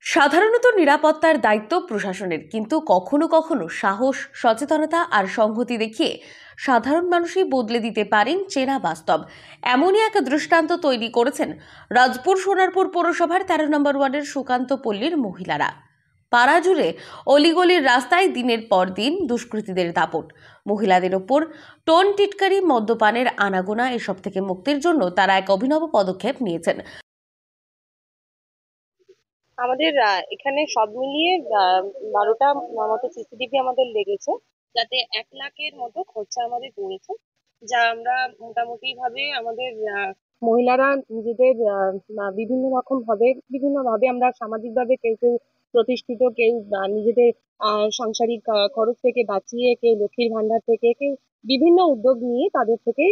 সাধারণত নিরাপত্তার দায়িত্ব প্রশাসনের, কিন্তু কখনো কখনো সাহস, সচেতনতা আর সংহতি দেখিয়ে সাধারণ মানুষই বদলে দিতে পারেন চেনা বাস্তব। এমনই এক দৃষ্টান্ত তৈরি করেছেন রাজপুর সোনারপুর পৌরসভার 13 নম্বর ওয়ার্ডের সুকান্ত পল্লীর মহিলারা। পাড়া জুড়ে অলিগলির রাস্তায় দিনের পর দিন দুষ্কৃতীদের দাপট। মহিলাদের ওপর টোন টিটকারি, মদ্যপানের আনাগোনা, এসব থেকে মুক্তির জন্য তারা এক অভিনব পদক্ষেপ নিয়েছেন। আমাদের এখানে সব মিলিয়ে 12টা মতো সিসিটিভি আমাদের লেগেছে, যাতে 1 লাখের মতো খরচা আমাদের পড়েছে। যা আমরা মোটামুটি ভাবে আমাদের মহিলারা নিজেদের বিভিন্ন ভাবে আমরা সামাজিক ভাবে কেউ কেউ প্রতিষ্ঠিত, কেউ নিজেদের সাংসারিক খরচ থেকে বাঁচিয়ে, কেউ লক্ষ্মীর ভান্ডার থেকে, কেউ বিভিন্ন উদ্যোগ নিয়ে তাদের থেকে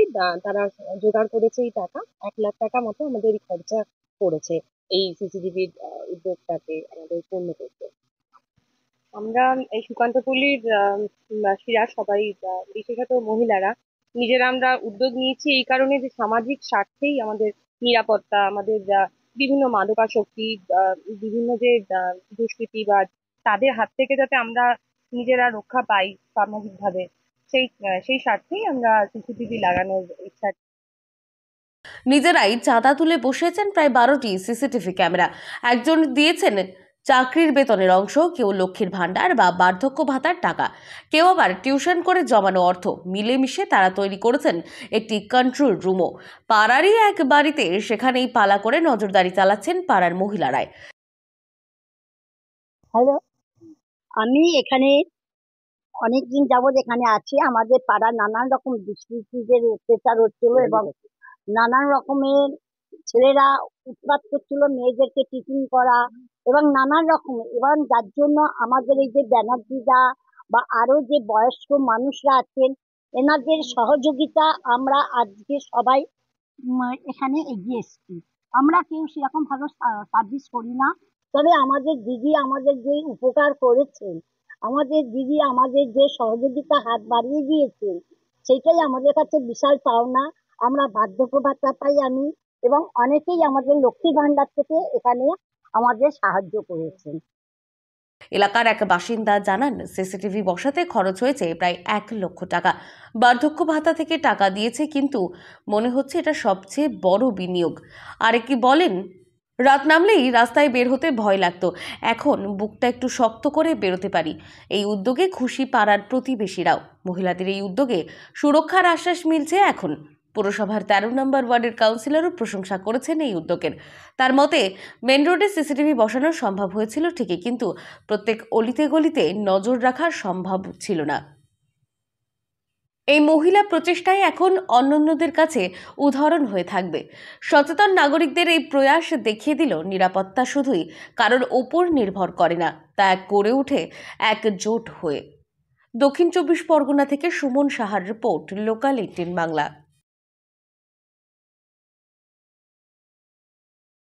তারা জোগাড় করেছে এই টাকা। 1 লাখ টাকা মতো আমাদের এই খরচা পড়েছে এই সিসিটিভির উদ্যোগটাকে আমাদের পূর্ণ করতে। আমরা এই সুকান্তপল্লীর বাসীরা সবাই, বিশেষত মহিলারা, নিজেরা আমরা উদ্যোগ নিয়েছি এই কারণে যে সামাজিক স্বার্থেই আমাদের নিরাপত্তা, আমাদের বিভিন্ন মাদকাসক্তি, বিভিন্ন যে দুষ্কৃতিবাজ, তাদের হাত থেকে যাতে আমরা নিজেরা রক্ষা পাই সামাজিক ভাবে, সেই স্বার্থেই আমরা সিসিটিভি লাগানোর ইচ্ছা। নিজেরাই চাঁদা তুলে বসিয়েছেন প্রায় 12টি সিসিটিভি ক্যামেরা। একজন দিয়েছেন চাকরির বেতনের অংশ, কেউ লক্ষ্মীর ভান্ডার বা বার্ধক্য ভাতার টাকা, কেউ আবার টিউশন করে জমানো অর্থ। মিলেমিশে তারা তৈরি করেছেন একটি কন্ট্রোল রুমও। পাড়ারই এক বাড়িতে, সেখানেই পালা করে নজরদারি চালাচ্ছেন পাড়ার মহিলারাই। হ্যালো, আমি এখানে অনেকদিন যাবৎ এখানে আছি। আমাদের পাড়ার নানান রকম দুষ্কৃতীদের অত্যাচার হচ্ছিল এবং নানান রকমের ছেলেরা উৎপাত করছিল, মেয়েদেরকে টিচিং করা এবং নানান রকম, এবং যার জন্য আমাদের এই যে ব্যানার্জিরা বা আরো যে বয়স্ক মানুষরা আছেন, এনাদের সহযোগিতা আমরা আজকে সবাই এখানে এগিয়ে এসেছি। আমরা কেউ সেরকম ভালো সার্ভিস করি না, তবে আমাদের দিদি আমাদের যে উপকার করেছেন, আমাদের দিদি আমাদের যে সহযোগিতা হাত বাড়িয়ে দিয়েছেন, সেটাই আমাদের কাছে বিশাল পাওনা। আমরা বার্ধক্য ভাতা পাই আমি, এবং অনেকেই আমাদের লক্ষ্মী ভান্ডার থেকে এখানে আমাদের সাহায্য করেছেন। এলাকার এক বাসিন্দা জানান, সিসিটিভি বসাতে খরচ হয়েছে প্রায় 1 লক্ষ টাকা। বার্ধক্য ভাতা থেকে টাকা দিয়েছে, কিন্তু মনে হচ্ছে এটা সবচেয়ে বড় বিনিয়োগ। আরেকে বলেন, রাত নামলেই রাস্তায় বের হতে ভয় লাগতো, এখন বুকটা একটু শক্ত করে বেরোতে পারি। এই উদ্যোগে খুশি পাড়ার প্রতিবেশীরাও। মহিলাদের এই উদ্যোগে সুরক্ষার আশ্বাস মিলছে এখন। পৌরসভার 13 নম্বর ওয়ার্ডের কাউন্সিলরও প্রশংসা করেছেন এই উদ্যোগের। তার মতে, মেন রোডে সিসিটিভি বসানো সম্ভব হয়েছিল ঠিকই, কিন্তু প্রত্যেক অলিতে গলিতে নজর রাখা সম্ভব ছিল না। এই মহিলা প্রচেষ্টায় এখন অন্যান্যদের কাছে উদাহরণ হয়ে থাকবে। সচেতন নাগরিকদের এই প্রয়াস দেখিয়ে দিল, নিরাপত্তা শুধুই কারোর ওপর নির্ভর করে না, তা করে ওঠে একজোট হয়ে। দক্ষিণ 24 পরগনা থেকে সুমন সাহার রিপোর্ট, লোকাল 18 বাংলা।